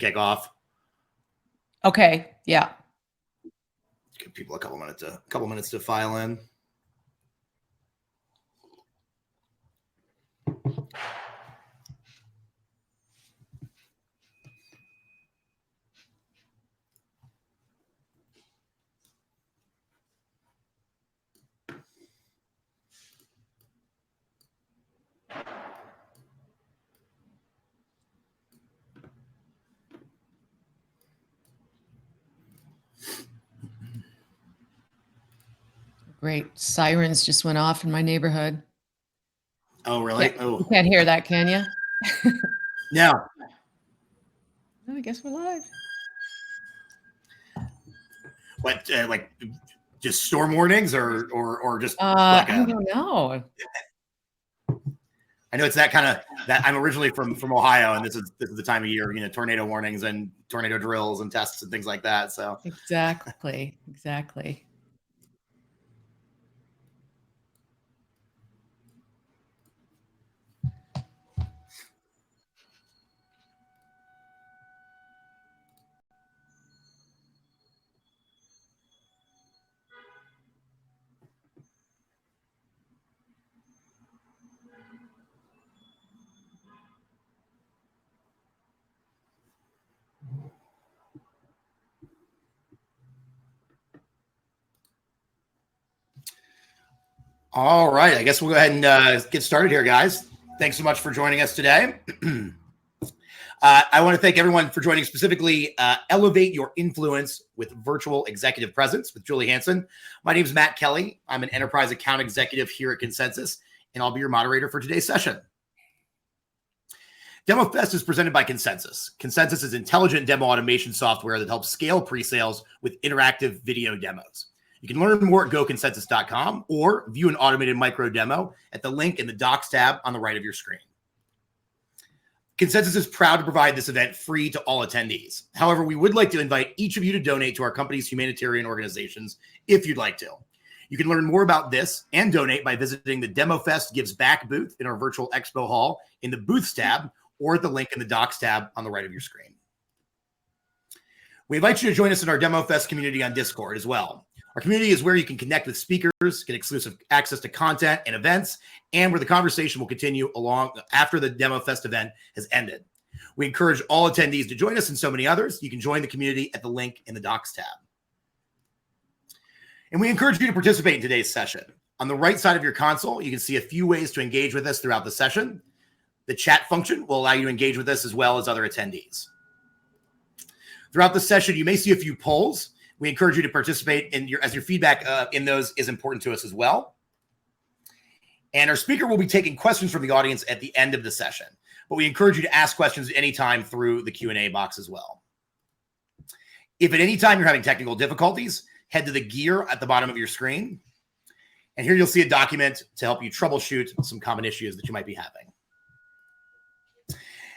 kick off. Okay. Yeah. Give people a couple minutes to file in. Great. Sirens just went off in my neighborhood. Oh, really? You can't hear that, can you? No. Oh, I guess we're live. What, like just storm warnings or just I don't know. I know it's that kind of that. I'm originally from Ohio, and this is the time of year, tornado warnings and tornado drills and tests and things like that. So exactly. All right, I guess we'll go ahead and get started here, guys. Thanks so much for joining us today. I want to thank everyone for joining, specifically Elevate Your Influence with Virtual Executive Presence with Julie Hansen. My name is Matt Kelly. I'm an enterprise account executive here at Consensus, and I'll be your moderator for today's session. DEMOFEST is presented by Consensus. Consensus is intelligent demo automation software that helps scale pre-sales with interactive video demos. You can learn more at goconsensus.com or view an automated micro demo at the link in the Docs tab on the right of your screen. Consensus is proud to provide this event free to all attendees. However, we would like to invite each of you to donate to our company's humanitarian organizations if you'd like to. You can learn more about this and donate by visiting the DEMOFEST Gives Back booth in our virtual expo hall in the Booths tab or at the link in the Docs tab on the right of your screen. We invite you to join us in our DEMOFEST community on Discord as well. Our community is where you can connect with speakers, get exclusive access to content and events, and where the conversation will continue along after the DEMOFEST event has ended. We encourage all attendees to join us and so many others. You can join the community at the link in the Docs tab. And we encourage you to participate in today's session. On the right side of your console, you can see a few ways to engage with us throughout the session. The chat function will allow you to engage with us as well as other attendees. Throughout the session, you may see a few polls. We encourage you to participate as your feedback in those is important to us as well. And our speaker will be taking questions from the audience at the end of the session, but we encourage you to ask questions anytime through the Q&A box as well. If at any time you're having technical difficulties, head to the gear at the bottom of your screen. And here you'll see a document to help you troubleshoot some common issues that you might be having.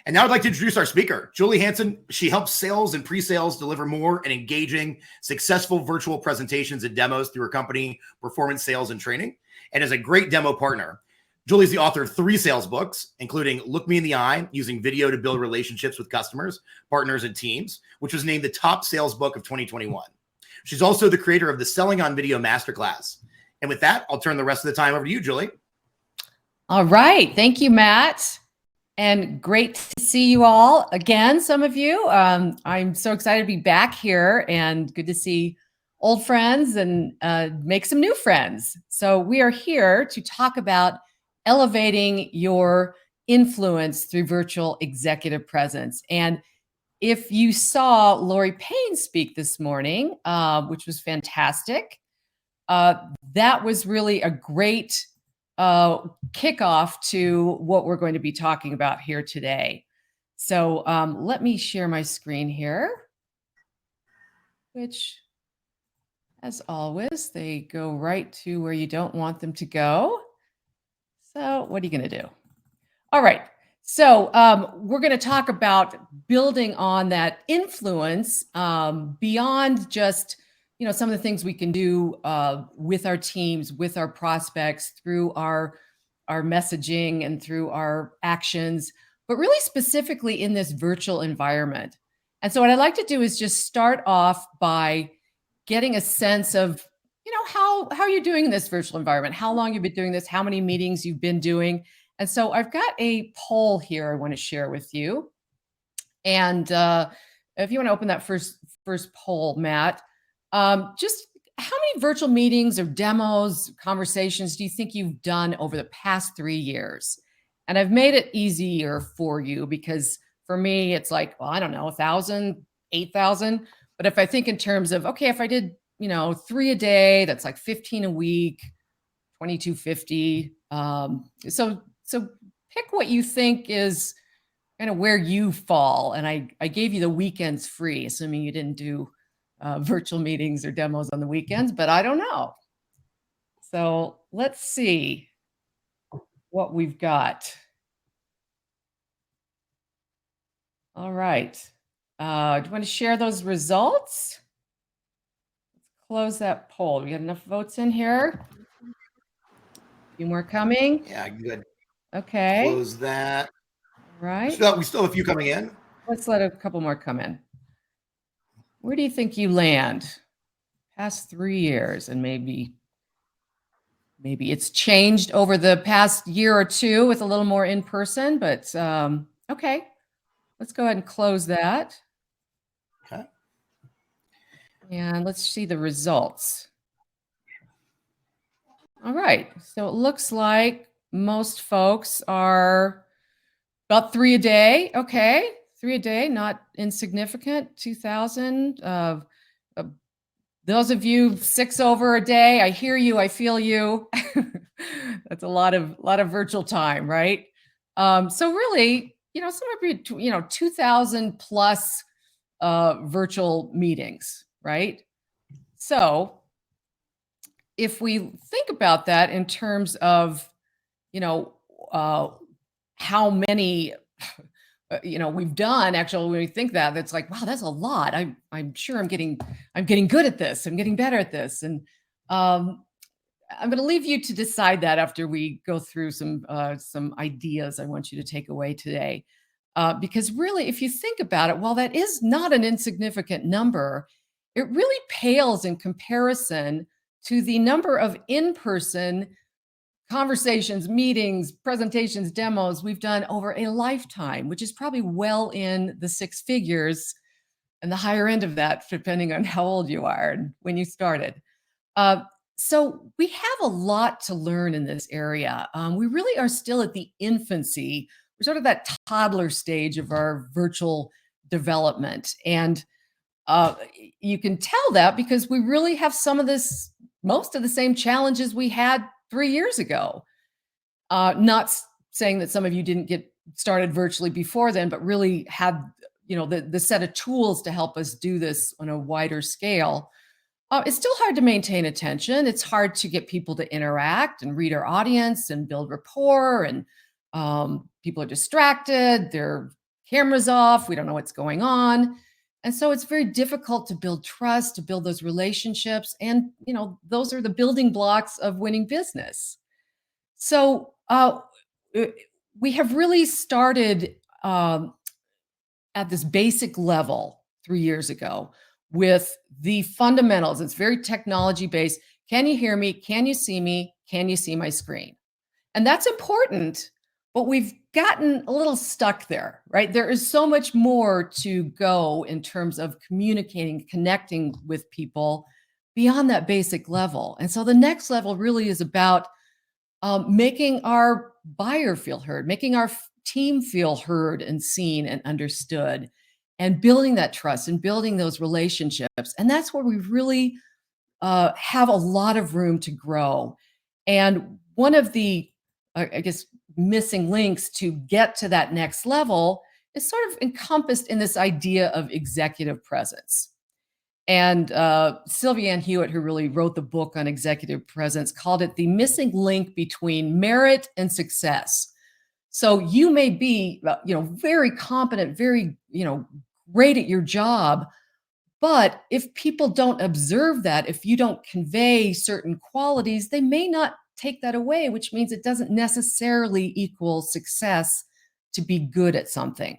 And now I'd like to introduce our speaker, Julie Hansen. She helps sales and pre-sales deliver more and engaging, successful virtual presentations and demos through her company, Performance Sales and Training, and is a great demo partner. Julie's the author of 3 sales books, including Look Me in the Eye, Using Video to Build Relationships with Customers, Partners, and Teams, which was named the top sales book of 2021. She's also the creator of the Selling on Video Masterclass. And with that, I'll turn the rest of the time over to you, Julie. All right. Thank you, Matt. And great to see you all again, some of you. I'm so excited to be back here and good to see old friends and make some new friends. So we are here to talk about elevating your influence through virtual executive presence. And if you saw Lori Payne speak this morning, which was fantastic, that was really a great kickoff to what we're going to be talking about here today. So let me share my screen here, which, as always, they go right to where you don't want them to go. So what are you going to do? All right. So we're going to talk about building on that influence beyond just some of the things we can do with our teams, with our prospects, through our messaging and through our actions, but really specifically in this virtual environment. And so what I'd like to do is just start off by getting a sense of, how you're doing in this virtual environment, how long you've been doing this, how many meetings you've been doing. And so I've got a poll here I want to share with you. And if you want to open that first poll, Matt, just how many virtual meetings or demos, conversations do you think you've done over the past 3 years? And I've made it easier for you because for me, it's like, well, I don't know, 1,000, 8,000. But if I think in terms of, okay, if I did, 3 a day, that's like 15 a week, 2,250. So pick what you think is kind of where you fall. And I gave you the weekends free, assuming you didn't do virtual meetings or demos on the weekends, but I don't know. So let's see what we've got. All right. Do you want to share those results? Let's close that poll. We got enough votes in here? A few more coming? Yeah, good. Okay. Close that. Right. We still have a few coming in. Let's let a couple more come in. Where do you think you land? Past 3 years, and maybe it's changed over the past year or two with a little more in person, but okay. Let's go ahead and close that. Okay. And let's see the results. All right. So it looks like most folks are about 3 a day. Okay. 3 a day, not insignificant. 2,000. Those of you 6 over a day, I hear you, I feel you. That's a lot of virtual time, right? So really, somewhere between 2,000 plus virtual meetings, right? So if we think about that in terms of, how many we've done, actually, when we think that, that's like, wow, that's a lot. I'm sure I'm getting good at this. I'm getting better at this. And I'm going to leave you to decide that after we go through some ideas I want you to take away today. Because really, if you think about it, while that is not an insignificant number, it really pales in comparison to the number of in-person conversations, meetings, presentations, demos we've done over a lifetime, which is probably well in the 6 figures and the higher end of that, depending on how old you are and when you started. So we have a lot to learn in this area. We really are still at the infancy. We're sort of that toddler stage of our virtual development. And you can tell that because we really have most of the same challenges we had 3 years ago. Not saying that some of you didn't get started virtually before then, but really had, the set of tools to help us do this on a wider scale. It's still hard to maintain attention. It's hard to get people to interact and read our audience and build rapport. And people are distracted. Their cameras off. We don't know what's going on. And so it's very difficult to build trust, to build those relationships. And, those are the building blocks of winning business. So we have really started at this basic level 3 years ago with the fundamentals. It's very technology based. Can you hear me? Can you see me? Can you see my screen? And that's important, but we've gotten a little stuck there, right? There is so much more to go in terms of communicating, connecting with people beyond that basic level. And so the next level really is about making our buyer feel heard, making our team feel heard and seen and understood, and building that trust and building those relationships. And that's where we really have a lot of room to grow. And one of the, I guess, missing links to get to that next level is sort of encompassed in this idea of executive presence. And Sylvia Ann Hewitt, who really wrote the book on executive presence, called it the missing link between merit and success. So you may be, very competent, very, great at your job, but if people don't observe that, if you don't convey certain qualities, they may not take that away, which means it doesn't necessarily equal success to be good at something.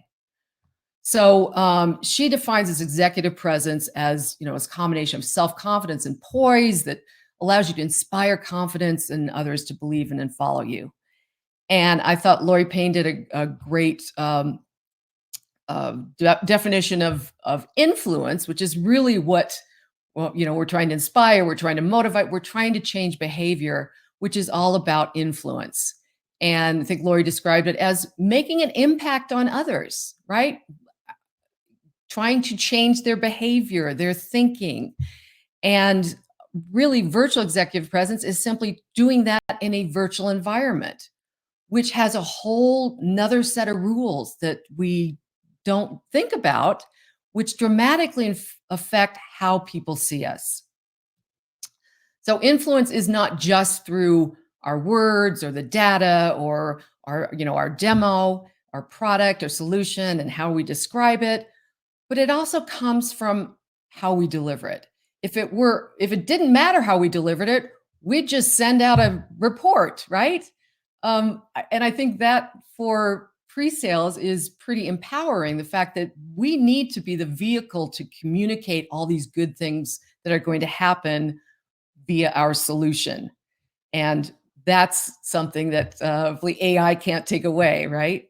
So she defines this executive presence as, as a combination of self-confidence and poise that allows you to inspire confidence in others to believe in and follow you. And I thought Lori Payne did a great definition of influence, which is really what, we're trying to inspire, we're trying to motivate, we're trying to change behavior, which is all about influence. And I think Lori described it as making an impact on others, right? Trying to change their behavior, their thinking. And really, virtual executive presence is simply doing that in a virtual environment, which has a whole nother set of rules that we don't think about, which dramatically affect how people see us. So influence is not just through our words or the data or our demo, our product or solution and how we describe it, but it also comes from how we deliver it. If it didn't matter how we delivered it, we'd just send out a report, right? And I think that for pre-sales is pretty empowering. The fact that we need to be the vehicle to communicate all these good things that are going to happen via our solution. And that's something that hopefully AI can't take away, right?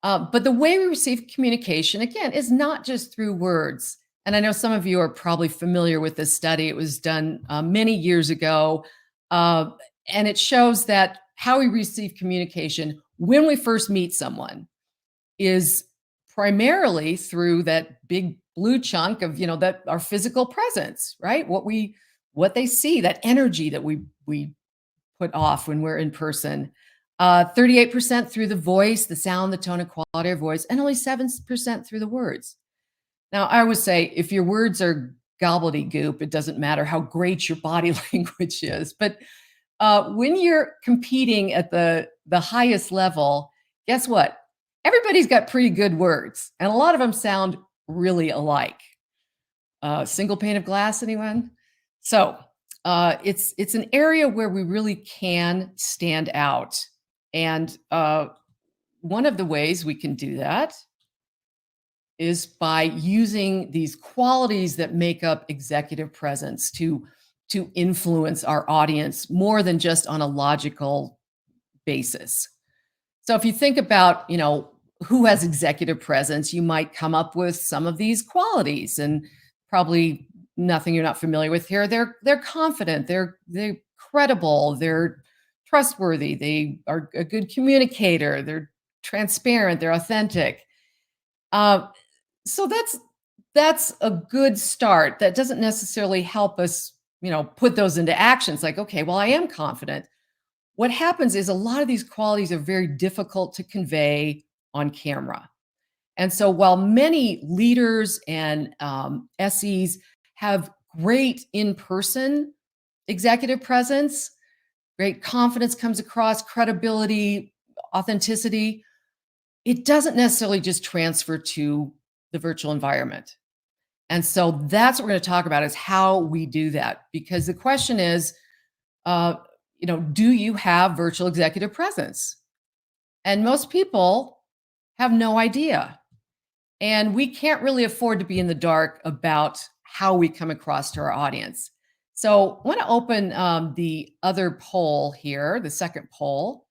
But the way we receive communication, again, is not just through words. And I know some of you are probably familiar with this study. It was done many years ago. And it shows that how we receive communication when we first meet someone is primarily through that big blue chunk of, that our physical presence, right? What they see, that energy that we put off when we're in person. 38% through the voice, the sound, the tone, and quality of voice, and only 7% through the words. Now, I always say if your words are gobbledygook, it doesn't matter how great your body language is. But when you're competing at the highest level, guess what? Everybody's got pretty good words, and a lot of them sound really alike. Single pane of glass, anyone? So it's an area where we really can stand out. And one of the ways we can do that is by using these qualities that make up executive presence to influence our audience more than just on a logical basis. So if you think about, who has executive presence, you might come up with some of these qualities, and probably nothing you're not familiar with here. They're confident, they're credible, they're trustworthy, they are a good communicator, they're transparent, they're authentic. So that's a good start. That doesn't necessarily help us, put those into action. It's like, okay, well, I am confident. What happens is a lot of these qualities are very difficult to convey on camera. And so while many leaders and SEs have great in-person executive presence, great confidence comes across, credibility, authenticity, it doesn't necessarily just transfer to the virtual environment. And so that's what we're going to talk about, is how we do that. Because the question is, do you have virtual executive presence? And most people have no idea. And we can't really afford to be in the dark about how we come across to our audience. So I want to open the other poll here, the second poll,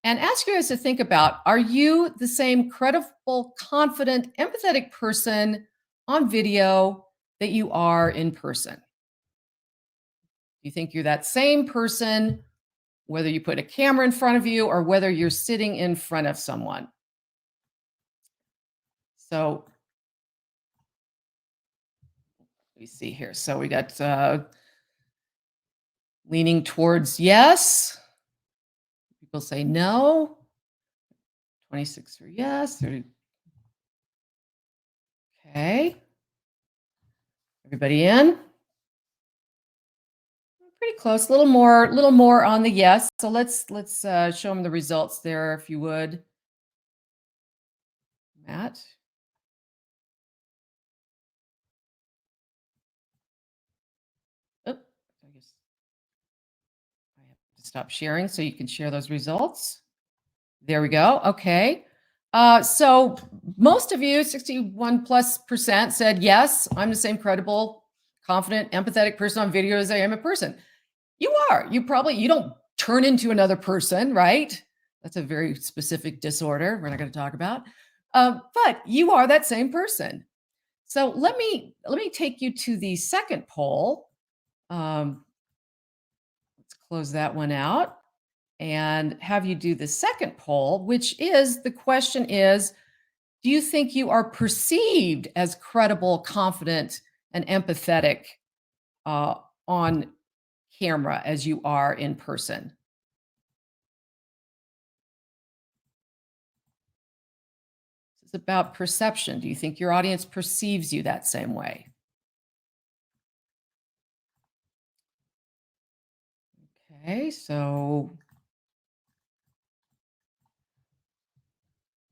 and ask you guys to think about, are you the same credible, confident, empathetic person on video that you are in person? Do you think you're that same person, whether you put a camera in front of you or whether you're sitting in front of someone? So let me see here. So we got leaning towards yes. People say no. 26 for yes. 30. Okay. Everybody in? Pretty close. A little more on the yes. So let's show them the results there, if you would, Matt. Oh, I guess I have to stop sharing so you can share those results. There we go. Okay. So most of you, 61+% said, yes, I'm the same credible, confident, empathetic person on video as I am in person. You are. You don't turn into another person, right? That's a very specific disorder we're not going to talk about. But you are that same person. So let me take you to the second poll. Let's close that one out and have you do the second poll, which is the question is, do you think you are perceived as credible, confident, and empathetic on camera as you are in person? It's about perception. Do you think your audience perceives you that same way? Okay, so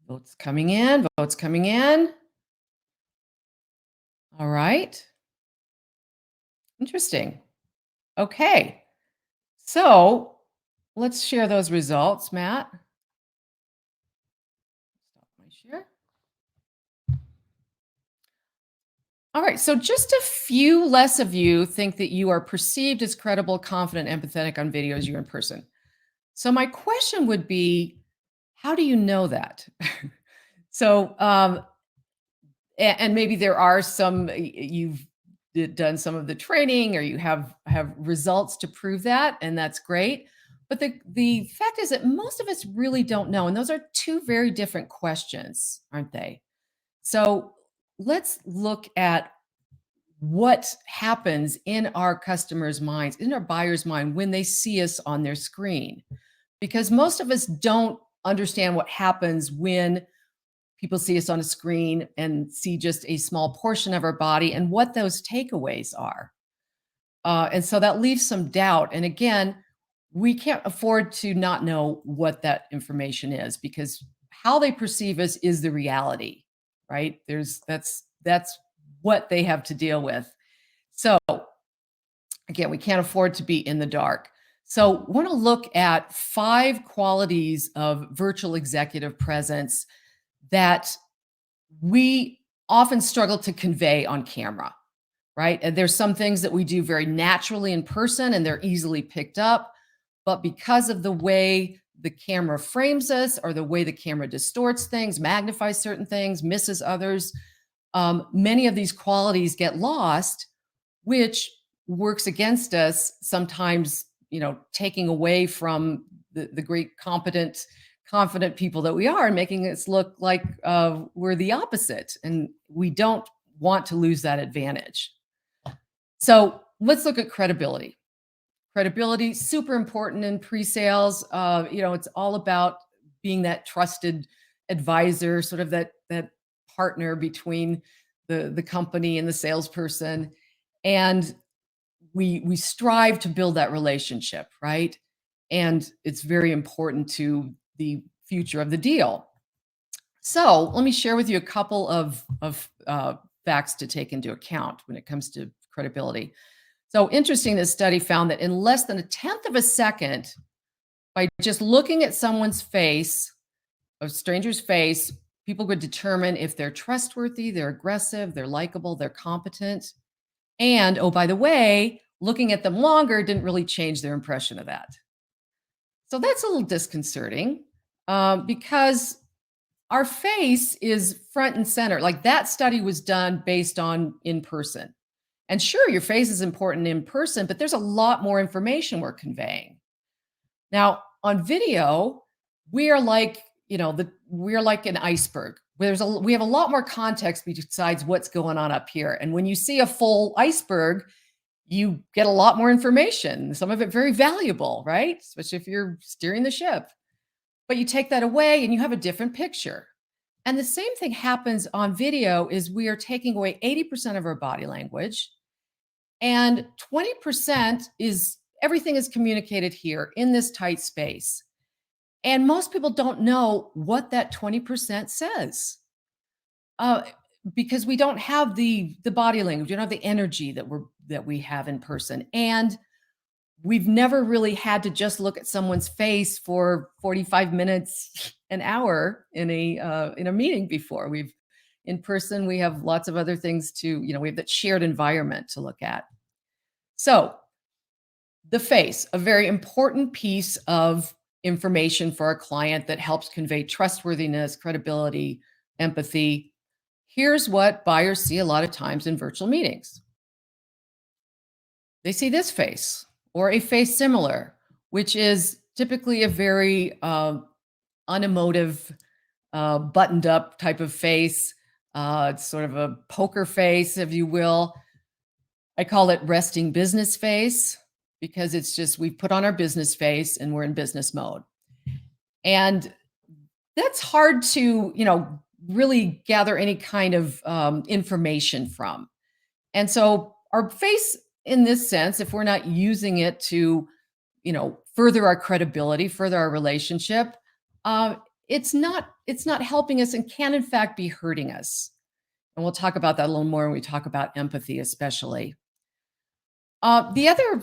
votes coming in, votes coming in. All right. Interesting. Okay. So let's share those results, Matt. Stop my share. All right. So just a few less of you think that you are perceived as credible, confident, empathetic on video as you're in person. So my question would be, how do you know that? So, and maybe there are some you've done some of the training or you have results to prove that, and that's great. But the fact is that most of us really don't know, and those are two very different questions, aren't they? So let's look at what happens in our customers' minds, in our buyers' mind when they see us on their screen, because most of us don't understand what happens when people see us on a screen and see just a small portion of our body and what those takeaways are. And so that leaves some doubt. And again, we can't afford to not know what that information is, because how they perceive us is the reality, right? That's what they have to deal with. So again, we can't afford to be in the dark. So we want to look at 5 qualities of virtual executive presence that we often struggle to convey on camera, right? And there's some things that we do very naturally in person and they're easily picked up. But because of the way the camera frames us or the way the camera distorts things, magnifies certain things, misses others, many of these qualities get lost, which works against us sometimes, taking away from the great competent, confident people that we are and making us look like we're the opposite. And we don't want to lose that advantage. So let's look at credibility. Credibility, super important in pre-sales. It's all about being that trusted advisor, sort of that partner between the company and the salesperson. And we strive to build that relationship, right? And it's very important to the future of the deal. So let me share with you a couple of facts to take into account when it comes to credibility. So interesting, this study found that in less than 1/10 of a second, by just looking at someone's face, a stranger's face, people would determine if they're trustworthy, they're aggressive, they're likable, they're competent. And, oh, by the way, looking at them longer didn't really change their impression of that. So that's a little disconcerting because our face is front and center. Like, that study was done based on in person. And sure, your face is important in person, but there's a lot more information we're conveying. Now, on video, we are like, we're like an iceberg. We have a lot more context besides what's going on up here. And when you see a full iceberg, you get a lot more information, some of it very valuable, right? Especially if you're steering the ship. But you take that away and you have a different picture. And the same thing happens on video is we are taking away 80% of our body language. And 20% is everything is communicated here in this tight space. And most people don't know what that 20% says because we don't have the body language, we don't have the energy that we have in person. And we've never really had to just look at someone's face for 45 minutes, an hour in a meeting before. In person, we have lots of other things to, we have that shared environment to look at. So the face, a very important piece of information for our client that helps convey trustworthiness, credibility, empathy. Here's what buyers see a lot of times in virtual meetings. They see this face or a face similar, which is typically a very unemotive, buttoned up type of face. It's sort of a poker face, if you will. I call it resting business face because it's just we've put on our business face and we're in business mode. And that's hard to, really gather any kind of information from. And so our face, in this sense, if we're not using it to, further our credibility, further our relationship, it's not helping us and can in fact be hurting us. And we'll talk about that a little more when we talk about empathy, especially. The other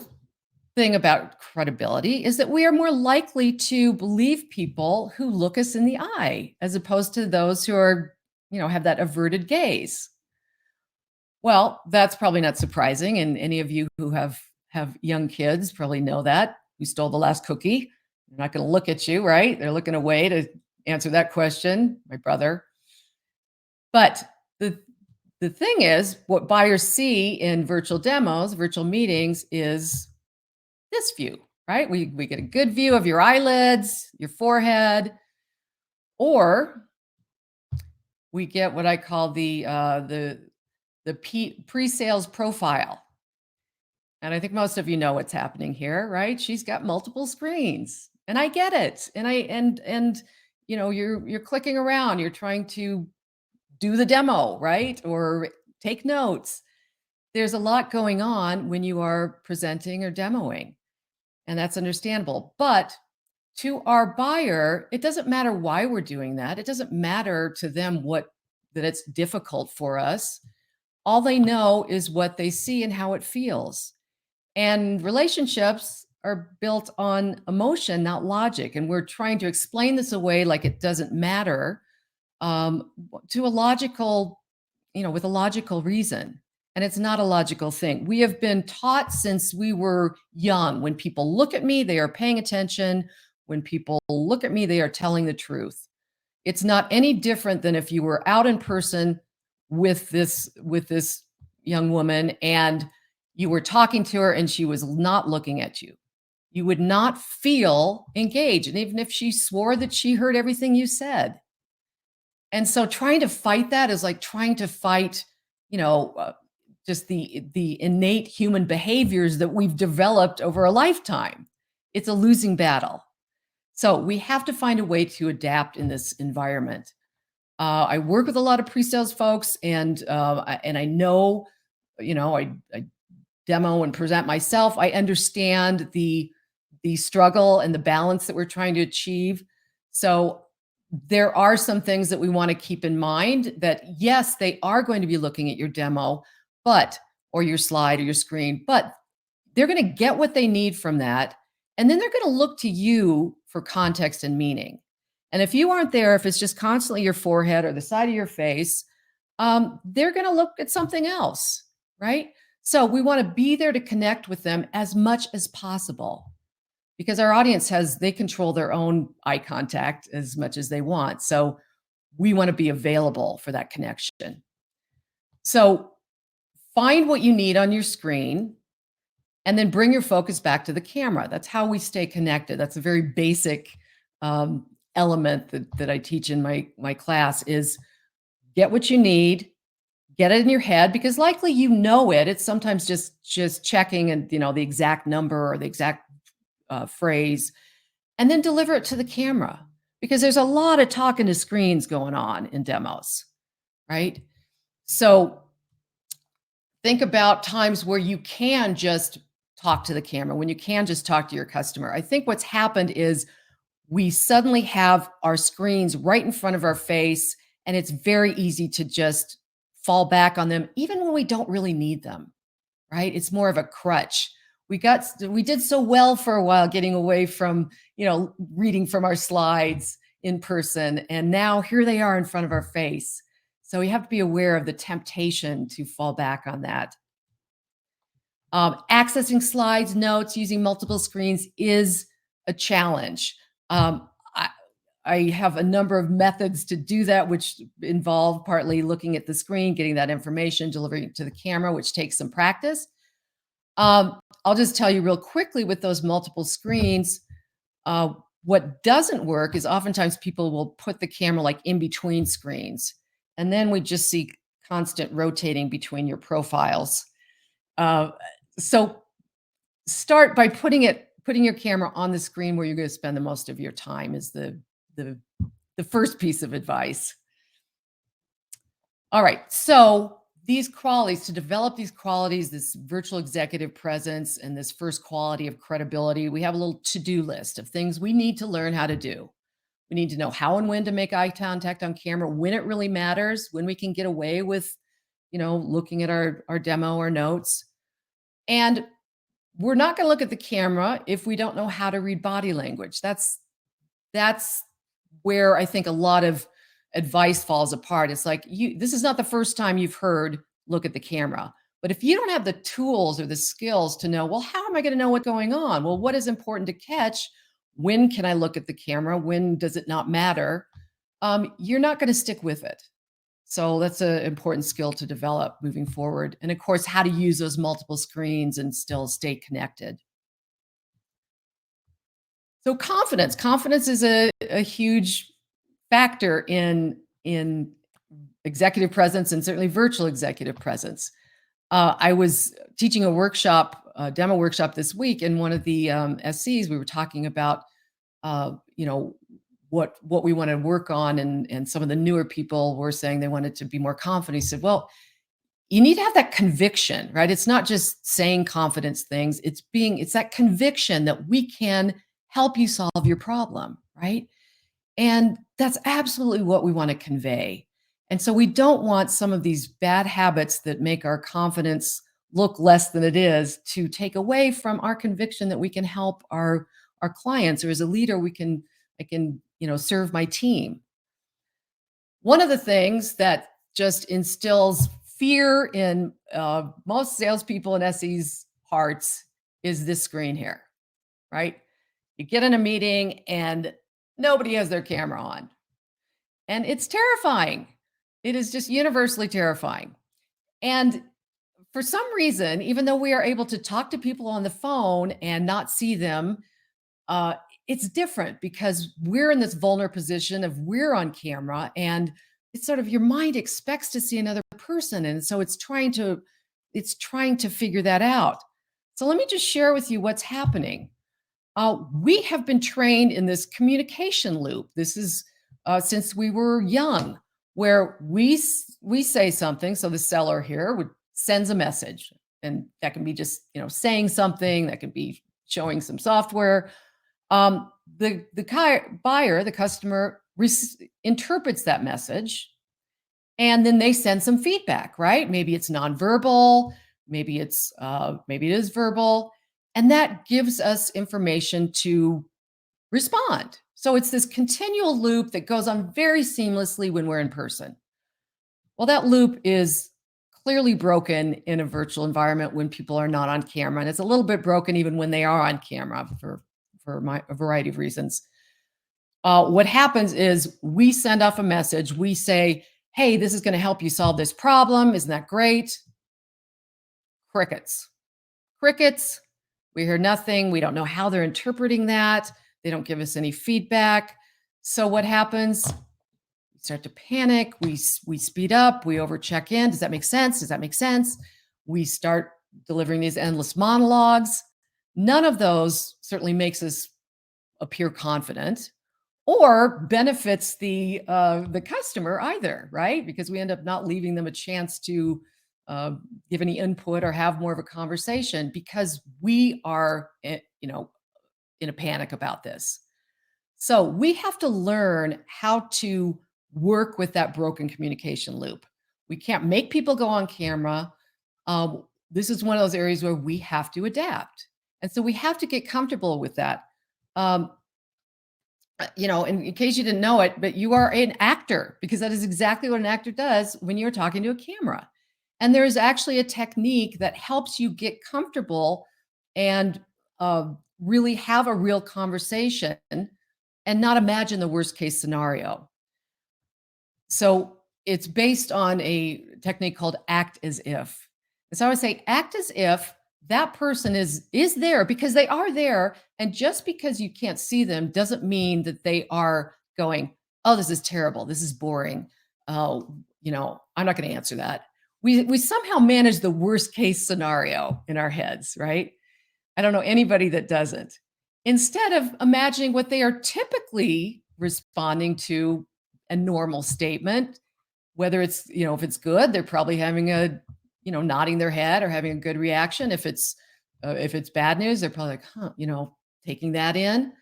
thing about credibility is that we are more likely to believe people who look us in the eye, as opposed to those who are, have that averted gaze. Well, that's probably not surprising. And any of you who have young kids probably know that. Who stole the last cookie? They're not going to look at you, right? They're looking away to answer that question, my brother. But the thing is, what buyers see in virtual demos, virtual meetings, is this view, right? We get a good view of your eyelids, your forehead, or we get what I call the pre-sales profile. And I think most of you know what's happening here, right? She's got multiple screens, and I get it. And you're clicking around, you're trying to do the demo, right? Or take notes. There's a lot going on when you are presenting or demoing, and that's understandable. But to our buyer, it doesn't matter why we're doing that. It doesn't matter to them that it's difficult for us. All they know is what they see and how it feels. And relationships are built on emotion, not logic. And we're trying to explain this away like it doesn't matter, to a logical, with a logical reason. And it's not a logical thing. We have been taught since we were young, when people look at me, they are paying attention. When people look at me, they are telling the truth. It's not any different than if you were out in person with this young woman and you were talking to her and she was not looking at you. You would not feel engaged. And even if she swore that she heard everything you said. And so trying to fight that is like trying to fight, just the innate human behaviors that we've developed over a lifetime. It's a losing battle. So we have to find a way to adapt in this environment. I work with a lot of pre-sales folks, and I know, I demo and present myself. I understand the struggle and the balance that we're trying to achieve. So there are some things that we want to keep in mind, that yes, they are going to be looking at your demo, or your slide or your screen, but they're going to get what they need from that. And then they're going to look to you for context and meaning. And if you aren't there, if it's just constantly your forehead or the side of your face, they're going to look at something else, right? So we want to be there to connect with them as much as possible, because our audience they control their own eye contact as much as they want. So we want to be available for that connection. So find what you need on your screen and then bring your focus back to the camera. That's how we stay connected. That's a very basic element that I teach in my class, is get what you need, get it in your head, because likely you know it. It's sometimes just checking and the exact number or the exact phrase, and then deliver it to the camera, because there's a lot of talking to screens going on in demos, right? So think about times where you can just talk to the camera, when you can just talk to your customer. I think what's happened is we suddenly have our screens right in front of our face, and it's very easy to just fall back on them, even when we don't really need them, right? It's more of a crutch. We did so well for a while getting away from, reading from our slides in person. And now here they are in front of our face. So we have to be aware of the temptation to fall back on that. Accessing slides, notes, using multiple screens is a challenge. I have a number of methods to do that, which involve partly looking at the screen, getting that information, delivering it to the camera, which takes some practice. I'll just tell you real quickly with those multiple screens, what doesn't work is oftentimes people will put the camera like in between screens, and then we just see constant rotating between your profiles. So start by putting your camera on the screen where you're going to spend the most of your time is the first piece of advice. All right, so these qualities, to develop these qualities, this virtual executive presence and this first quality of credibility, we have a little to-do list of things we need to learn how to do. We need to know how and when to make eye contact on camera, when it really matters, when we can get away with, looking at our demo or notes. And we're not going to look at the camera if we don't know how to read body language. That's where I think a lot of advice falls apart. It's like, this is not the first time you've heard look at the camera. But if you don't have the tools or the skills to know, well, how am I going to know what's going on? Well, what is important to catch? When can I look at the camera? When does it not matter? You're not going to stick with it. So that's an important skill to develop moving forward. And of course, how to use those multiple screens and still stay connected. So confidence is a huge factor in executive presence and certainly virtual executive presence. I was teaching a demo workshop this week, and one of the SCs, we were talking about, what we want to work on, and some of the newer people were saying they wanted to be more confident. He said, well, you need to have that conviction, right? It's not just saying confidence things. It's that conviction that we can help you solve your problem, right? And that's absolutely what we want to convey. And so we don't want some of these bad habits that make our confidence look less than it is to take away from our conviction that we can help our clients, or as a leader, I can serve my team. One of the things that just instills fear in most salespeople and SEs' hearts is this screen here, right? You get in a meeting and nobody has their camera on. And it's terrifying. It is just universally terrifying. And for some reason, even though we are able to talk to people on the phone and not see them, it's different because we're in this vulnerable position of we're on camera, and it's sort of your mind expects to see another person. And so it's trying to figure that out. So let me just share with you what's happening. We have been trained in this communication loop. This is since we were young, where we say something. So the seller here sends a message, and that can be just saying something. That can be showing some software. The buyer, the customer, interprets that message, and then they send some feedback. Right? Maybe it's nonverbal. Maybe it is verbal. And that gives us information to respond. So it's this continual loop that goes on very seamlessly when we're in person. Well, that loop is clearly broken in a virtual environment when people are not on camera. And it's a little bit broken even when they are on camera for a variety of reasons. What happens is we send off a message. We say, hey, this is going to help you solve this problem. Isn't that great? Crickets. Crickets. We hear nothing. We don't know how they're interpreting that. They don't give us any feedback. So what happens? We start to panic. We speed up. We overcheck in. Does that make sense? Does that make sense? We start delivering these endless monologues. None of those certainly makes us appear confident or benefits the customer either, right? Because we end up not leaving them a chance to give any input or have more of a conversation because we are, in a panic about this. So we have to learn how to work with that broken communication loop. We can't make people go on camera. This is one of those areas where we have to adapt. And so we have to get comfortable with that. Um, in case you didn't know it, but you are an actor, because that is exactly what an actor does when you're talking to a camera. And there's actually a technique that helps you get comfortable and really have a real conversation and not imagine the worst case scenario. So it's based on a technique called act as if. And so I would say act as if that person is there, because they are there. And just because you can't see them doesn't mean that they are going, oh, this is terrible, this is boring. Oh, I'm not going to answer that. We somehow manage the worst case scenario in our heads, right? I don't know anybody that doesn't. Instead of imagining what they are typically responding to, a normal statement, whether it's, if it's good, they're probably having a, nodding their head or having a good reaction. If it's bad news, they're probably like, taking that in.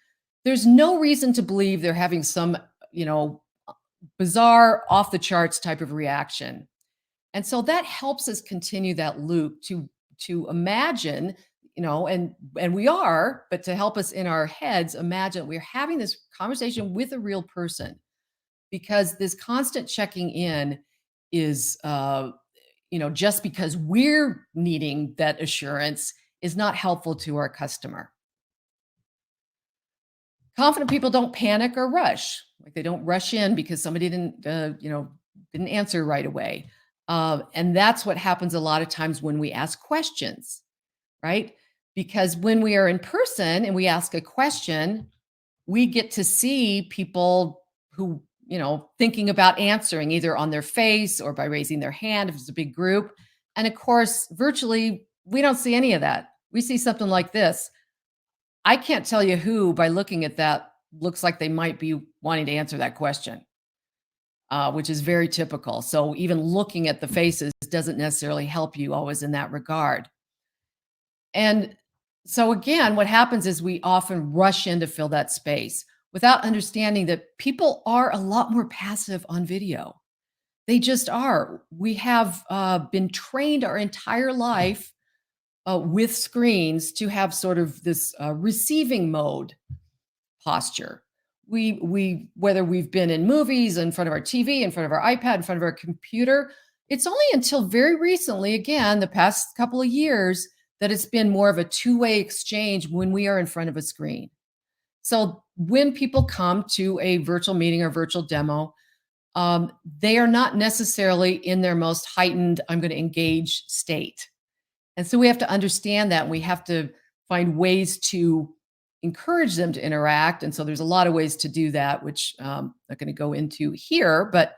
There's no reason to believe they're having some, bizarre, off the charts type of reaction. And so that helps us continue that loop to imagine, and we are, but to help us in our heads imagine we're having this conversation with a real person, because this constant checking in is, just because we're needing that assurance is not helpful to our customer. Confident people don't panic or rush. Like, they don't rush in because somebody didn't answer right away. And that's what happens a lot of times when we ask questions, right? Because when we are in person and we ask a question, we get to see people who, thinking about answering, either on their face or by raising their hand if it's a big group. And of course, virtually, we don't see any of that. We see something like this. I can't tell you who, by looking at that, looks like they might be wanting to answer that question, which is very typical. So even looking at the faces doesn't necessarily help you always in that regard. And so again, what happens is we often rush in to fill that space without understanding that people are a lot more passive on video. They just are. We have been trained our entire life with screens to have sort of this receiving mode posture. We whether we've been in movies, in front of our TV, in front of our iPad, in front of our computer, it's only until very recently, again, the past couple of years, that it's been more of a two-way exchange when we are in front of a screen. So when people come to a virtual meeting or virtual demo, they are not necessarily in their most heightened, I'm going to engage state. And so we have to understand that. We have to find ways to encourage them to interact. And so there's a lot of ways to do that, which I'm not going to go into here. But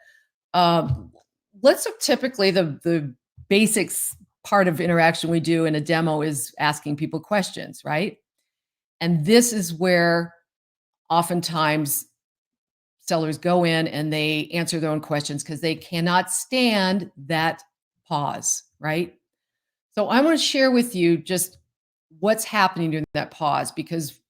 let's look, typically the basics part of interaction we do in a demo is asking people questions, right? And this is where oftentimes sellers go in and they answer their own questions because they cannot stand that pause, right? So I want to share with you just what's happening during that pause, because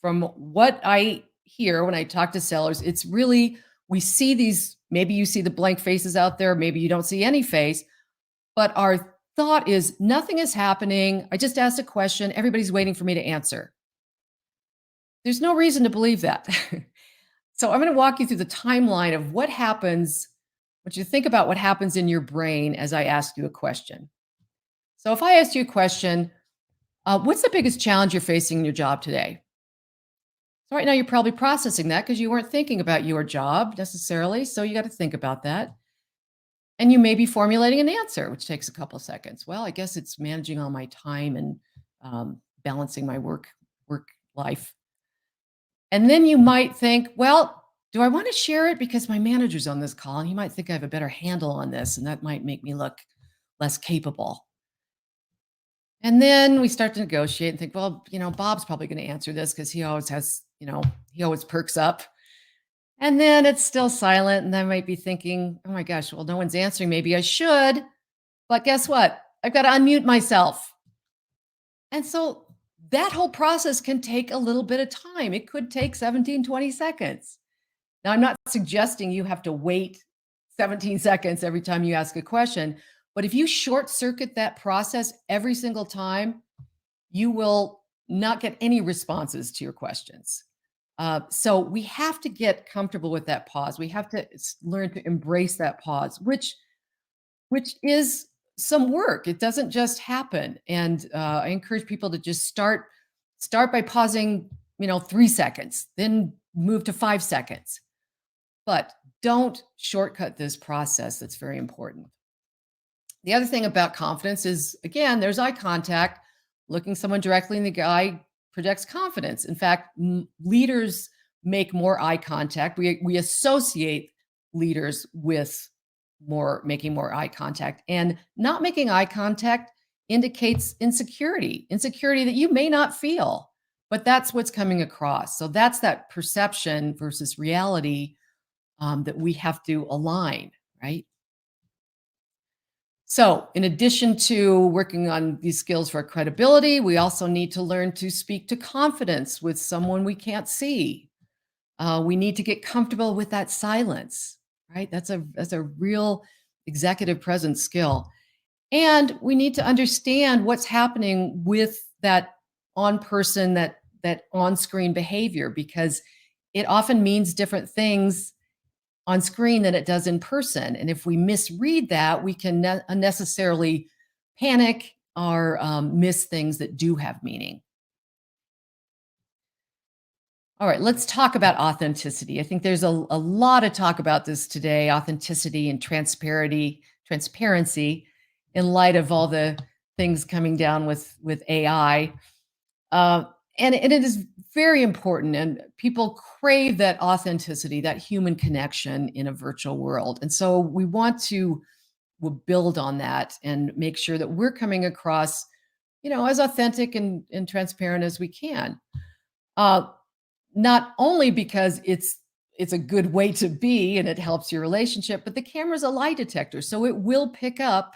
from what I hear when I talk to sellers, it's really, we see these, maybe you see the blank faces out there, maybe you don't see any face, but our thought is nothing is happening. I just asked a question. Everybody's waiting for me to answer. There's no reason to believe that. So I'm going to walk you through the timeline of what happens, what you think about what happens in your brain as I ask you a question. So if I asked you a question, what's the biggest challenge you're facing in your job today? So right now you're probably processing that because you weren't thinking about your job necessarily. So you got to think about that. And you may be formulating an answer, which takes a couple of seconds. Well, I guess it's managing all my time and balancing my work life. And then you might think, well, do I want to share it because my manager's on this call and he might think I have a better handle on this and that might make me look less capable. And then we start to negotiate and think, well, Bob's probably going to answer this because he always has, he always perks up. And then it's still silent. And I might be thinking, oh my gosh, well, no one's answering. Maybe I should. But guess what? I've got to unmute myself. And so that whole process can take a little bit of time. It could take 17, 20 seconds. Now, I'm not suggesting you have to wait 17 seconds every time you ask a question, but if you short circuit that process every single time, you will not get any responses to your questions. So we have to get comfortable with that pause. We have to learn to embrace that pause, which is some work. It doesn't just happen. And I encourage people to just start by pausing, 3 seconds, then move to 5 seconds. But don't shortcut this process. That's very important. The other thing about confidence is, again, there's eye contact. Looking someone directly in the eye projects confidence. In fact, leaders make more eye contact. We associate leaders with making more eye contact, and not making eye contact indicates insecurity that you may not feel, but that's what's coming across. So that's that perception versus reality that we have to align, right? So in addition to working on these skills for credibility, we also need to learn to speak to confidence with someone we can't see. We need to get comfortable with that silence, right? That's a real executive presence skill. And we need to understand what's happening with that on-person, that on-screen behavior, because it often means different things on screen than it does in person. And if we misread that, we can unnecessarily panic or miss things that do have meaning. All right, let's talk about authenticity. I think there's a lot of talk about this today, authenticity and transparency in light of all the things coming down with AI. And it is very important, and people crave that authenticity, that human connection in a virtual world. And so we want to build on that and make sure that we're coming across, as authentic and transparent as we can. Not only because it's a good way to be and it helps your relationship, but the camera's a lie detector, so it will pick up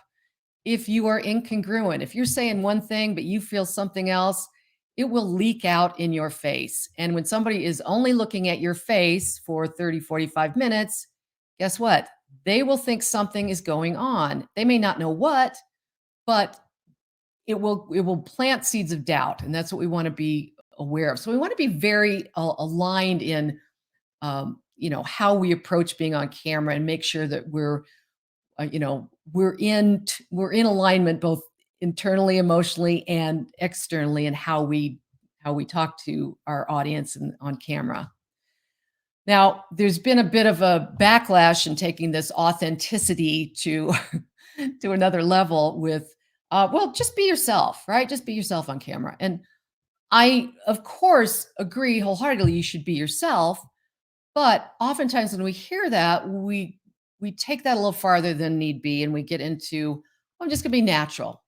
if you are incongruent. If you're saying one thing but you feel something else, it will leak out in your face. And when somebody is only looking at your face for 30, 45 minutes, guess what? They will think something is going on. They may not know what, but it will plant seeds of doubt. And that's what we want to be aware of. So we want to be very aligned in, how we approach being on camera, and make sure that we're in alignment both internally, emotionally, and externally, in how we talk to our audience and on camera. Now, there's been a bit of a backlash in taking this authenticity to to another level with, just be yourself, right? Just be yourself on camera. And I, of course, agree wholeheartedly you should be yourself, but oftentimes when we hear that, we take that a little farther than need be, and we get into, I'm just going to be natural.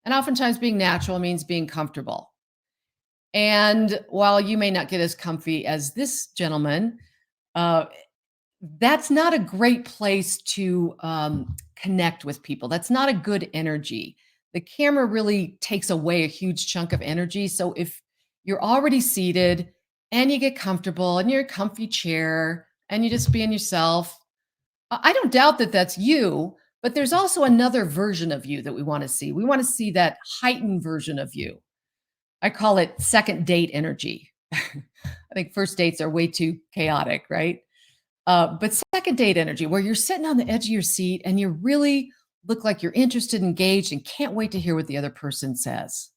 And oftentimes being natural means being comfortable. And while you may not get as comfy as this gentleman, that's not a great place to connect with people. That's not a good energy. The camera really takes away a huge chunk of energy. So if you're already seated and you get comfortable and you're in a comfy chair and you're just being yourself, I don't doubt that that's you. But there's also another version of you that we want to see. We want to see that heightened version of you. I call it second date energy. I think first dates are way too chaotic, right? But second date energy, where you're sitting on the edge of your seat and you really look like you're interested, engaged, and can't wait to hear what the other person says.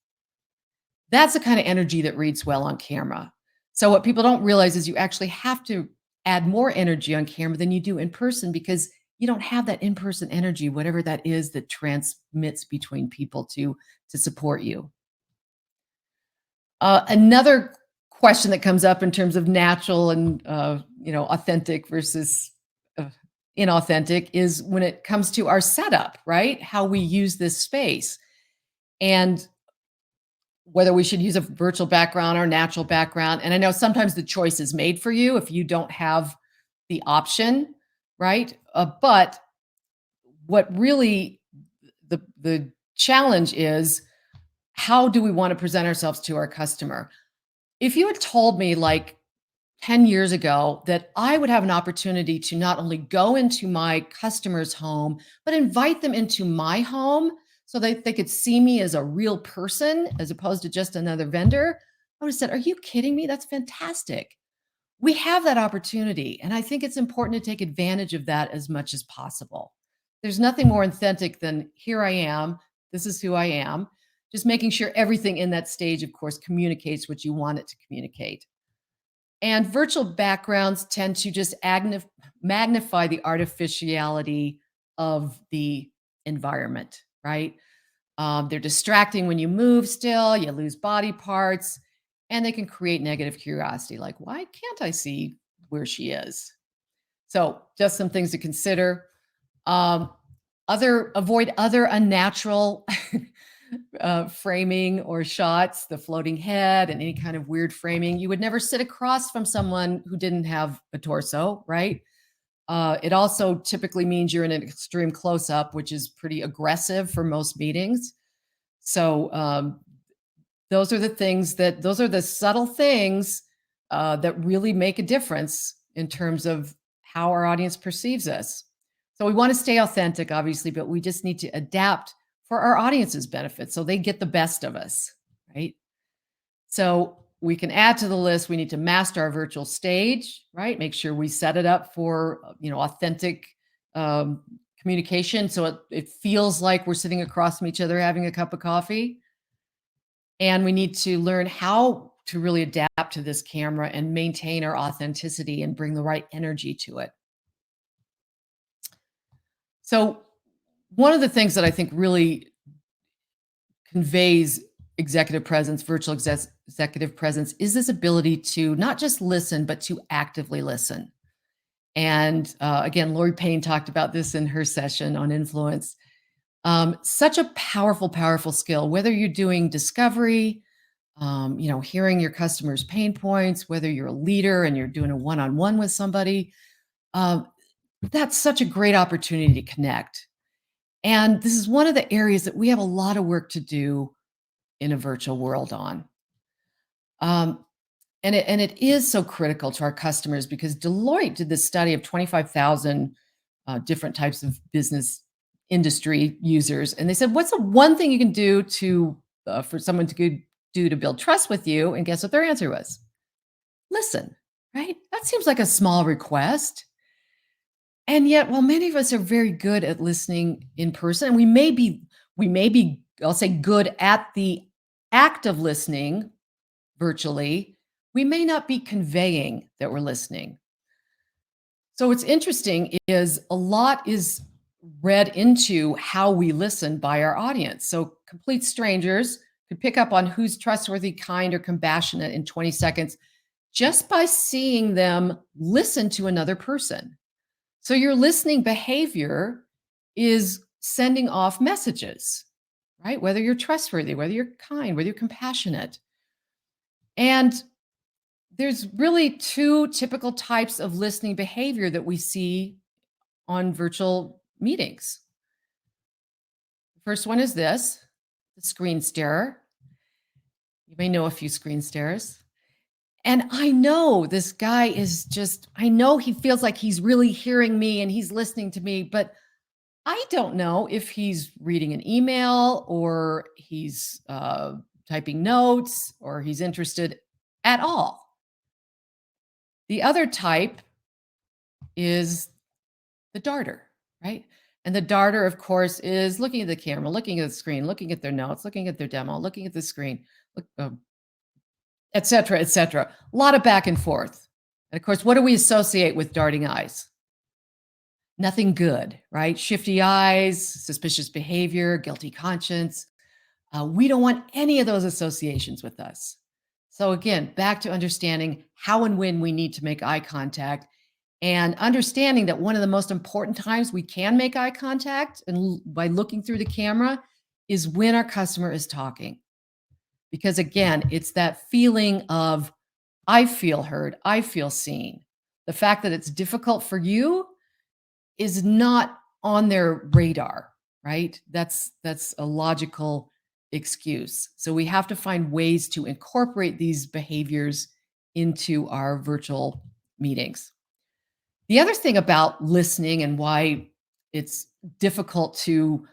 That's the kind of energy that reads well on camera. So what people don't realize is you actually have to add more energy on camera than you do in person, because you don't have that in-person energy, whatever that is that transmits between people to support you. Another question that comes up in terms of natural and authentic versus inauthentic is when it comes to our setup, right? How we use this space, and whether we should use a virtual background or natural background. And I know sometimes the choice is made for you if you don't have the option, right? But what really the challenge is, how do we want to present ourselves to our customer? If you had told me like 10 years ago that I would have an opportunity to not only go into my customer's home, but invite them into my home so that they could see me as a real person as opposed to just another vendor, I would have said, "Are you kidding me? That's fantastic." We have that opportunity, and I think it's important to take advantage of that as much as possible. There's nothing more authentic than, "Here I am. This is who I am." Just making sure everything in that stage, of course, communicates what you want it to communicate. And virtual backgrounds tend to just magnify the artificiality of the environment, right? They're distracting when you move still, you lose body parts, and they can create negative curiosity like, why can't I see where she is? So, just some things to consider. Um, avoid other unnatural framing or shots, the floating head and any kind of weird framing. You would never sit across from someone who didn't have a torso, right? It also typically means you're in an extreme close up, which is pretty aggressive for most meetings. So, those are the subtle things that really make a difference in terms of how our audience perceives us. So we want to stay authentic, obviously, but we just need to adapt for our audience's benefit so they get the best of us, right? So we can add to the list. We need to master our virtual stage, right? Make sure we set it up for authentic um, communication, so it feels like we're sitting across from each other having a cup of coffee. And we need to learn how to really adapt to this camera and maintain our authenticity and bring the right energy to it. So, one of the things that I think really conveys executive presence, executive presence, is this ability to not just listen, but to actively listen. And again, Lori Payne talked about this in her session on influence. Such a powerful, powerful skill, whether you're doing discovery, hearing your customers' pain points, whether you're a leader and you're doing a one-on-one with somebody, um, that's such a great opportunity to connect. And this is one of the areas that we have a lot of work to do in a virtual world on. Um, and it is so critical to our customers because Deloitte did this study of 25,000 different types of business industry users, and they said, "What's the one thing you can do to for someone to do to build trust with you?" And guess what their answer was? Listen, right? That seems like a small request. And yet, while many of us are very good at listening in person, and we may be, I'll say, good at the act of listening virtually, we may not be conveying that we're listening. So what's interesting is a lot is read into how we listen by our audience. So complete strangers could pick up on who's trustworthy, kind, or compassionate in 20 seconds just by seeing them listen to another person. So your listening behavior is sending off messages, right? Whether you're trustworthy, whether you're kind, whether you're compassionate. And there's really two typical types of listening behavior that we see on virtual meetings. The first one is this, the screen starer. You may know a few screen starers. And I know this guy I know he feels like he's really hearing me and he's listening to me, but I don't know if he's reading an email or he's typing notes or he's interested at all. The other type is the darter, right? And the darter, of course, is looking at the camera, looking at the screen, looking at their notes, looking at their demo, looking at the screen, et cetera, et cetera. A lot of back and forth. And of course, what do we associate with darting eyes? Nothing good, right? Shifty eyes, suspicious behavior, guilty conscience. We don't want any of those associations with us. So again, back to understanding how and when we need to make eye contact and understanding that one of the most important times we can make eye contact and by looking through the camera is when our customer is talking. Because again, it's that feeling of, I feel heard, I feel seen. The fact that it's difficult for you is not on their radar, right? That's a logical excuse. So we have to find ways to incorporate these behaviors into our virtual meetings. The other thing about listening and why it's difficult to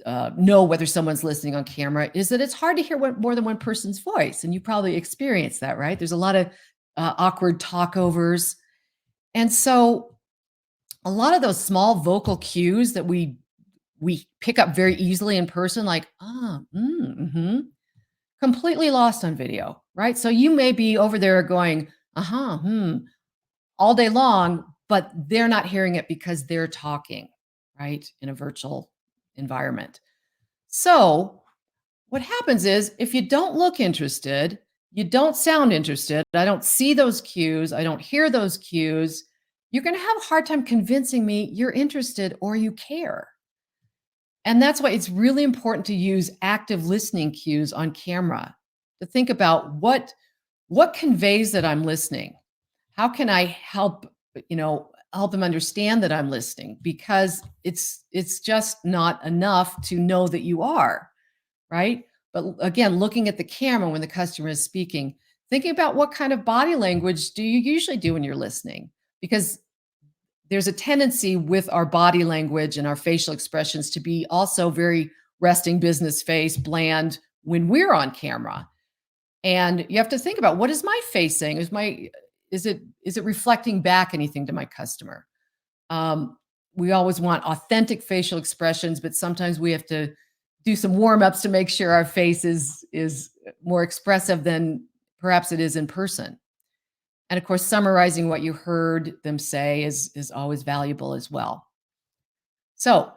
know whether someone's listening on camera is that it's hard to hear more than one person's voice. And you probably experienced that, right? There's a lot of awkward talkovers. And so a lot of those small vocal cues that we pick up very easily in person, like, completely lost on video, right? So you may be over there going, all day long, but they're not hearing it because they're talking, right, in a virtual environment. So what happens is if you don't look interested, you don't sound interested, I don't see those cues, I don't hear those cues, you're going to have a hard time convincing me you're interested or you care. And that's why it's really important to use active listening cues on camera, to think about what conveys that I'm listening. How can I help them understand that I'm listening? Because it's just not enough to know that you are, right? But again, looking at the camera when the customer is speaking, thinking about what kind of body language do you usually do when you're listening? Because there's a tendency with our body language and our facial expressions to be also very resting business face, bland when we're on camera. And you have to think about, what is my face saying? Is it reflecting back anything to my customer? We always want authentic facial expressions, but sometimes we have to do some warm-ups to make sure our face is more expressive than perhaps it is in person. And of course, summarizing what you heard them say is always valuable as well. So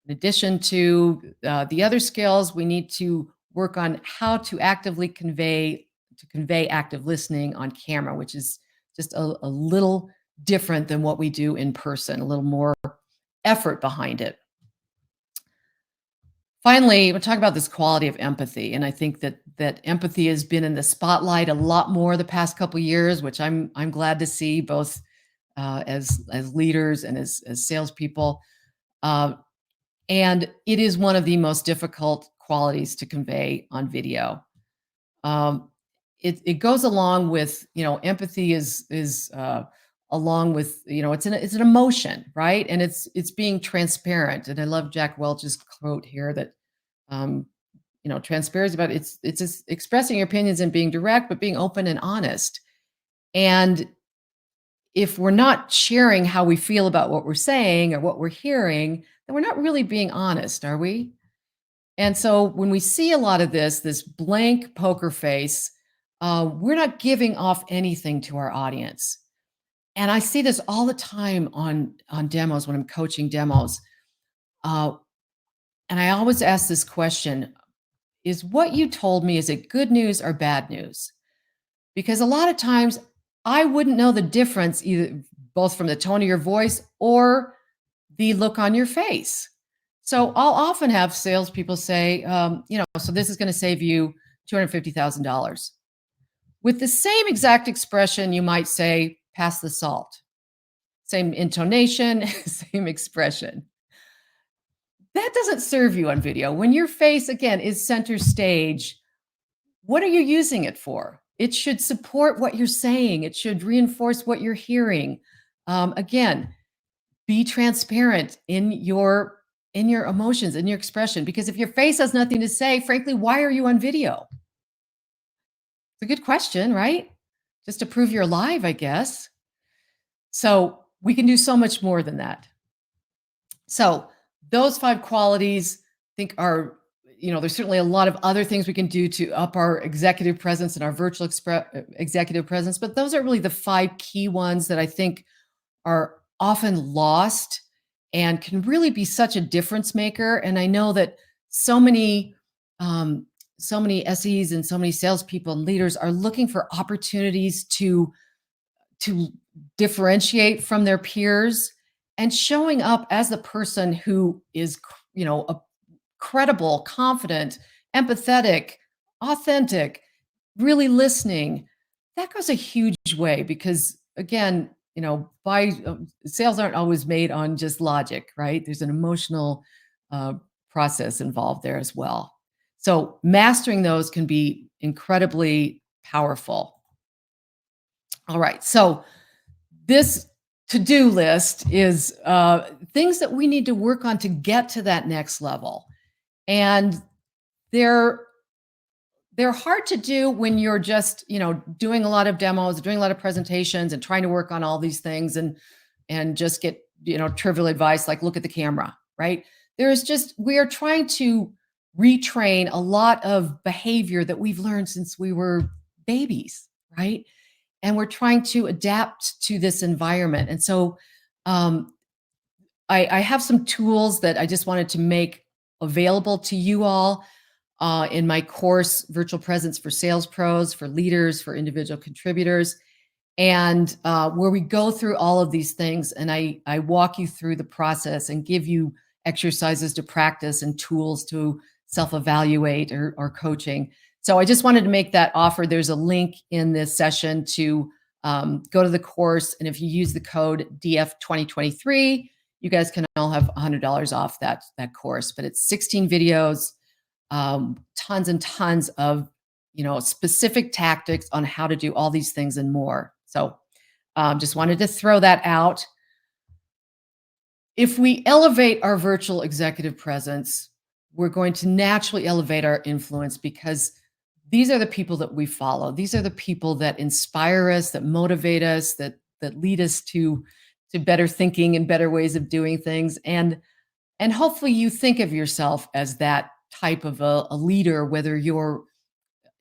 in addition to the other skills, we need to work on how to actively convey active listening on camera, which is just a little different than what we do in person, a little more effort behind it. Finally, we'll talk about this quality of empathy. And I think that empathy has been in the spotlight a lot more the past couple of years, which I'm glad to see, both as leaders and as salespeople. And it is one of the most difficult qualities to convey on video. It goes along with, empathy is along with, it's an emotion, right? And it's being transparent. And I love Jack Welch's quote here that, transparency about it's just expressing your opinions and being direct, but being open and honest. And if we're not sharing how we feel about what we're saying or what we're hearing, then we're not really being honest, are we? And so when we see a lot of this blank poker face, we're not giving off anything to our audience. And I see this all the time on demos when I'm coaching demos. And I always ask this question, is what you told me, is it good news or bad news? Because a lot of times I wouldn't know the difference either, both from the tone of your voice or the look on your face. So I'll often have salespeople say, so this is going to save you $250,000. With the same exact expression, you might say, pass the salt. Same intonation, same expression. That doesn't serve you on video. When your face, again, is center stage, what are you using it for? It should support what you're saying. It should reinforce what you're hearing. Again, be transparent in your emotions, in your expression, because if your face has nothing to say, frankly, why are you on video? It's a good question, right? Just to prove you're alive, I guess. So we can do so much more than that. So those 5 qualities, I think, are, there's certainly a lot of other things we can do to up our executive presence and our virtual executive presence, but those are really the 5 key ones that I think are often lost and can really be such a difference maker. And I know that so many SEs and so many salespeople and leaders are looking for opportunities to differentiate from their peers and showing up as the person who is, a credible, confident, empathetic, authentic, really listening. That goes a huge way because, again, sales aren't always made on just logic, right? There's an emotional process involved there as well. So mastering those can be incredibly powerful. All right. So this to-do list is things that we need to work on to get to that next level. And they're hard to do when you're just, doing a lot of demos, doing a lot of presentations and trying to work on all these things and just get, trivial advice like look at the camera, right? We are trying to retrain a lot of behavior that we've learned since we were babies, right? And we're trying to adapt to this environment. And so I have some tools that I just wanted to make available to you all in my course, Virtual Presence for Sales Pros, for leaders, for individual contributors, and where we go through all of these things. And I walk you through the process and give you exercises to practice and tools to self-evaluate or coaching. So I just wanted to make that offer. There's a link in this session to go to the course. And if you use the code DF2023, you guys can all have $100 off that course. But it's 16 videos, tons and tons of, specific tactics on how to do all these things and more. So just wanted to throw that out. If we elevate our virtual executive presence, we're going to naturally elevate our influence because these are the people that we follow. These are the people that inspire us, that motivate us, that lead us to better thinking and better ways of doing things. And hopefully you think of yourself as that type of a leader, whether you're,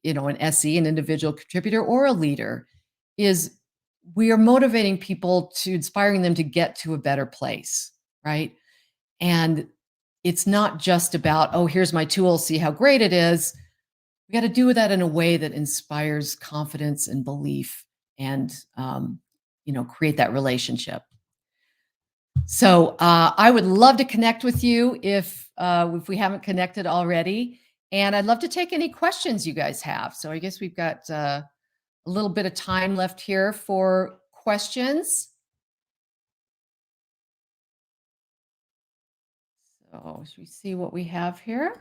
an SE, an individual contributor, or a leader. We are motivating people to inspiring them to get to a better place, right? And it's not just about, oh, here's my tool, see how great it is. We got to do that in a way that inspires confidence and belief and, create that relationship. So I would love to connect with you if we haven't connected already. And I'd love to take any questions you guys have. So I guess we've got a little bit of time left here for questions. So should we see what we have here?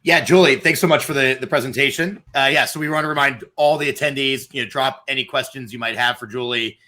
Yeah, Julie, thanks so much for the presentation. So we want to remind all the attendees, drop any questions you might have for Julie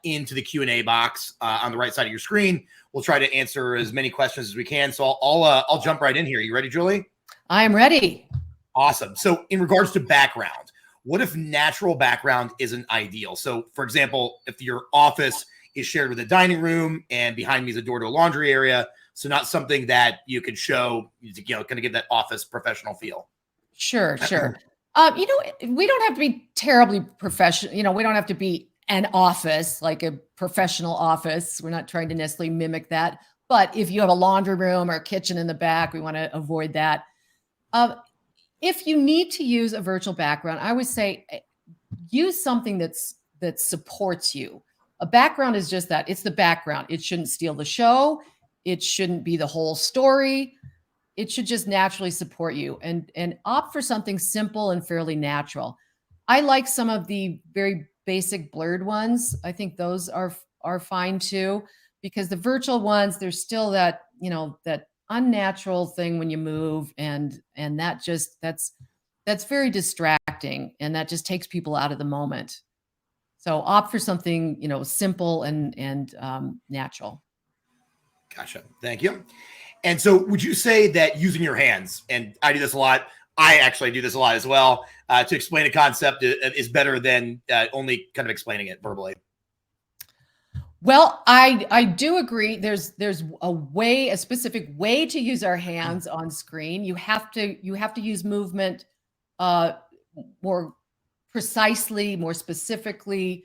into the Q&A box on the right side of your screen. We'll try to answer as many questions as we can. So I'll jump right in here. You ready, Julie? I am ready. Awesome. So in regards to background, what if natural background isn't ideal? So for example, if your office is shared with a dining room and behind me is a door to a laundry area, so not something that you could show, kind of give that office professional feel. Sure. We don't have to be terribly professional. We don't have to be an office, like a professional office. We're not trying to necessarily mimic that. But if you have a laundry room or a kitchen in the back, we want to avoid that. If you need to use a virtual background, I would say use something that supports you. A background is just that. It's the background. It shouldn't steal the show. It shouldn't be the whole story. It should just naturally support you and opt for something simple and fairly natural. I like some of the very basic blurred ones. I think those are fine too, because the virtual ones, there's still that, that unnatural thing when you move and that's very distracting and that just takes people out of the moment. So opt for something, simple and natural. Gotcha. Thank you. And so would you say that using your hands, and I do this a lot, I actually do this a lot as well, to explain a concept is better than only kind of explaining it verbally? Well, I do agree. There's a specific way to use our hands on screen. You have to use movement more precisely, more specifically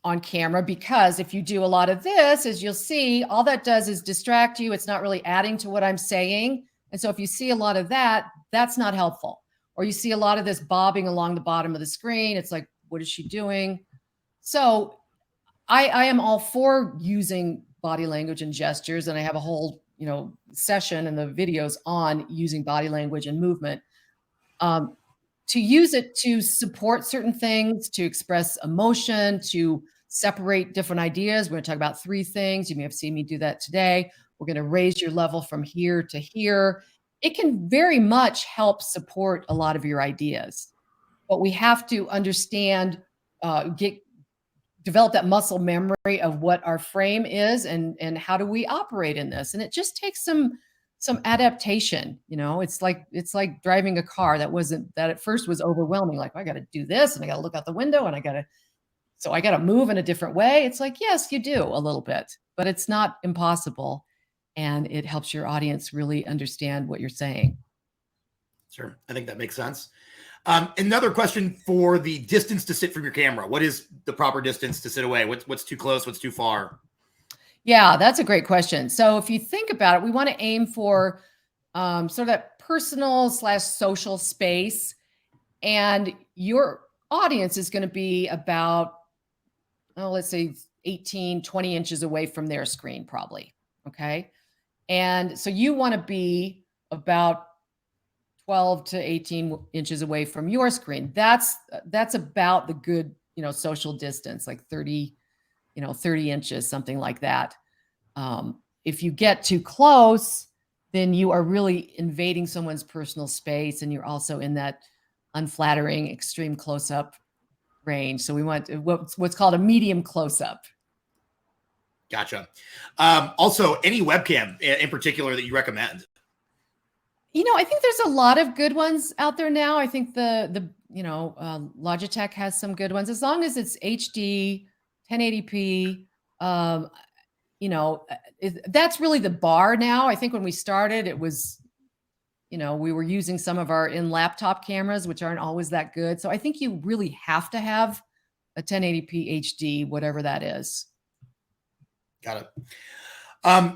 on camera, because if you do a lot of this, as you'll see, all that does is distract you. It's not really adding to what I'm saying. And so if you see a lot of that, that's not helpful. Or you see a lot of this bobbing along the bottom of the screen. It's like, what is she doing? So I am all for using body language and gestures. And I have a whole, session and the videos on using body language and movement. To use it to support certain things, to express emotion, to separate different ideas. We're going to talk about 3 things. You may have seen me do that today. We're going to raise your level from here to here. It can very much help support a lot of your ideas, but we have to understand, develop that muscle memory of what our frame is and how do we operate in this. And it just takes some adaptation. It's like driving a car that at first was overwhelming. Like, I got to do this and I got to look out the window and I got to move in a different way. It's like, yes, you do a little bit, but it's not impossible. And it helps your audience really understand what you're saying. Sure. I think that makes sense. Another question for the distance to sit from your camera. What is the proper distance to sit away? What's too close? What's too far? Yeah, that's a great question. So if you think about it, we want to aim for sort of that personal / social space. And your audience is going to be about, let's say 18, 20 inches away from their screen, probably. Okay. And so you want to be about 12 to 18 inches away from your screen. That's about the good, social distance, like 30 inches, something like that. If you get too close, then you are really invading someone's personal space, and you're also in that unflattering, extreme close-up range. So we want what's called a medium close-up. Gotcha. Also, any webcam in particular that you recommend? I think there's a lot of good ones out there now. I think the Logitech has some good ones, as long as it's HD, 1080p. That's really the bar now. I think when we started, it was, we were using some of our laptop cameras, which aren't always that good. So I think you really have to have a 1080p HD, whatever that is. Got it.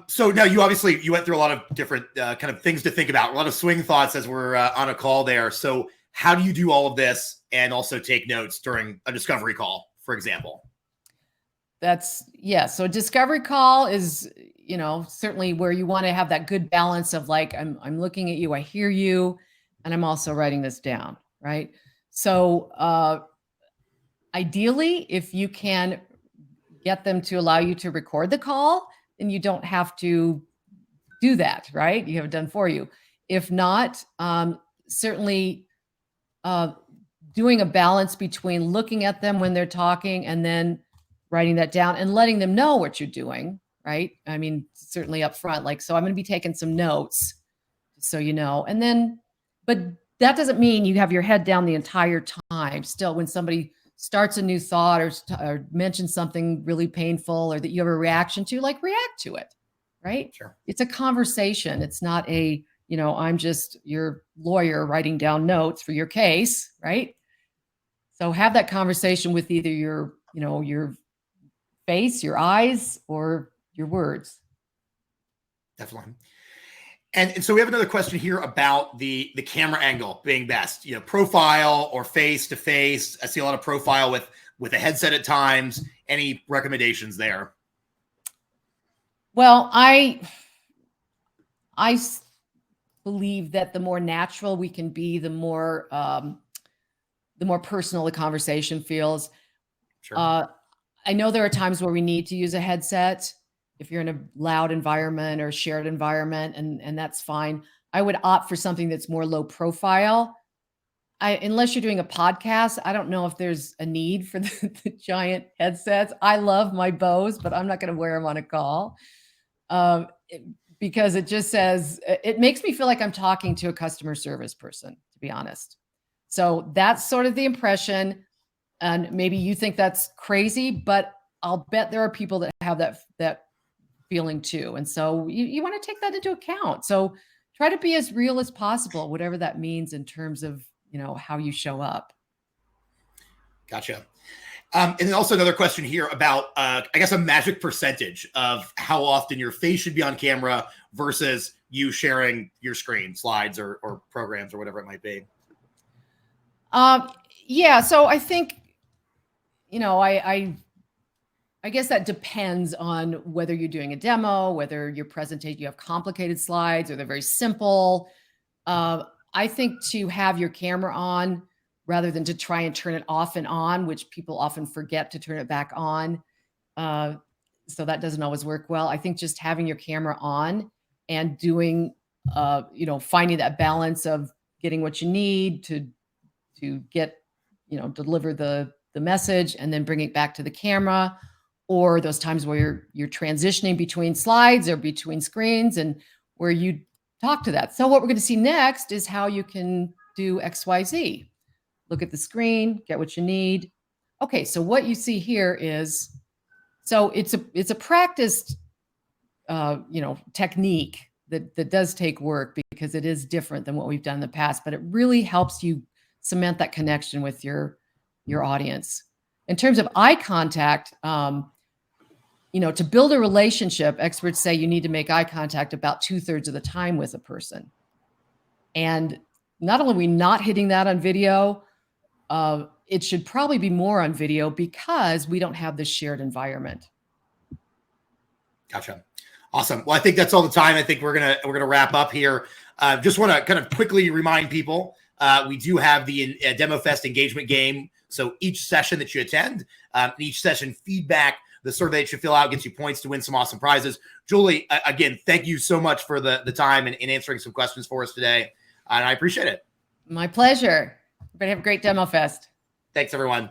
So now you went through a lot of different kind of things to think about, a lot of swing thoughts as we're on a call there. So how do you do all of this and also take notes during a discovery call, for example? So a discovery call is, certainly where you want to have that good balance of like, I'm looking at you, I hear you, and I'm also writing this down, right? So ideally, if you can get them to allow you to record the call, then you don't have to do that, right? You have it done for you. If not, certainly doing a balance between looking at them when they're talking and then writing that down and letting them know what you're doing, right? I mean, certainly up front, like, so I'm going to be taking some notes, so and then, but that doesn't mean you have your head down the entire time. Still, when somebody starts a new thought or mentions something really painful or that you have a reaction to, like, react to it, right? Sure. It's a conversation. It's not I'm just your lawyer writing down notes for your case, right? So have that conversation with either your face, your eyes, or your words. Definitely. And so we have another question here about the camera angle being best, profile or face to face. I see a lot of profile with a headset at times. Any recommendations there? Well, I believe that the more natural we can be, the more personal the conversation feels. Sure. I know there are times where we need to use a headset if you're in a loud environment or shared environment, and that's fine. I would opt for something that's more low profile. Unless you're doing a podcast, I don't know if there's a need for the giant headsets. I love my Bose, but I'm not going to wear them on a call because it makes me feel like I'm talking to a customer service person, to be honest. So that's sort of the impression. And maybe you think that's crazy, but I'll bet there are people that have that feeling too. And so you want to take that into account. So try to be as real as possible, whatever that means in terms of, how you show up. Gotcha. And then also another question here about, I guess, a magic percentage of how often your face should be on camera versus you sharing your screen, slides or programs or whatever it might be. Yeah. So I think, I guess that depends on whether you're doing a demo, whether your presentation, you have complicated slides or they're very simple. I think to have your camera on rather than to try and turn it off and on, which people often forget to turn it back on. So that doesn't always work well. I think just having your camera on and doing, finding that balance of getting what you need to get, deliver the the message and then bring it back to the camera, or those times where you're transitioning between slides or between screens and where you talk to that. So what we're going to see next is how you can do XYZ. Look at the screen, get what you need. Okay, so what you see here is, so it's a practiced technique that does take work because it is different than what we've done in the past, but it really helps you cement that connection with your audience. In terms of eye contact, to build a relationship, experts say you need to make eye contact about 2/3 of the time with a person. And not only are we not hitting that on video, it should probably be more on video because we don't have this shared environment. Gotcha. Awesome. Well, I think that's all the time. I think we're gonna wrap up here. Just want to kind of quickly remind people, we do have the DEMOFEST engagement game. So each session that you attend, each session feedback, the survey that you fill out gets you points to win some awesome prizes. Julie, again, thank you so much for the time and answering some questions for us today. And I appreciate it. My pleasure. Everybody have a great DEMOFEST. Thanks, everyone.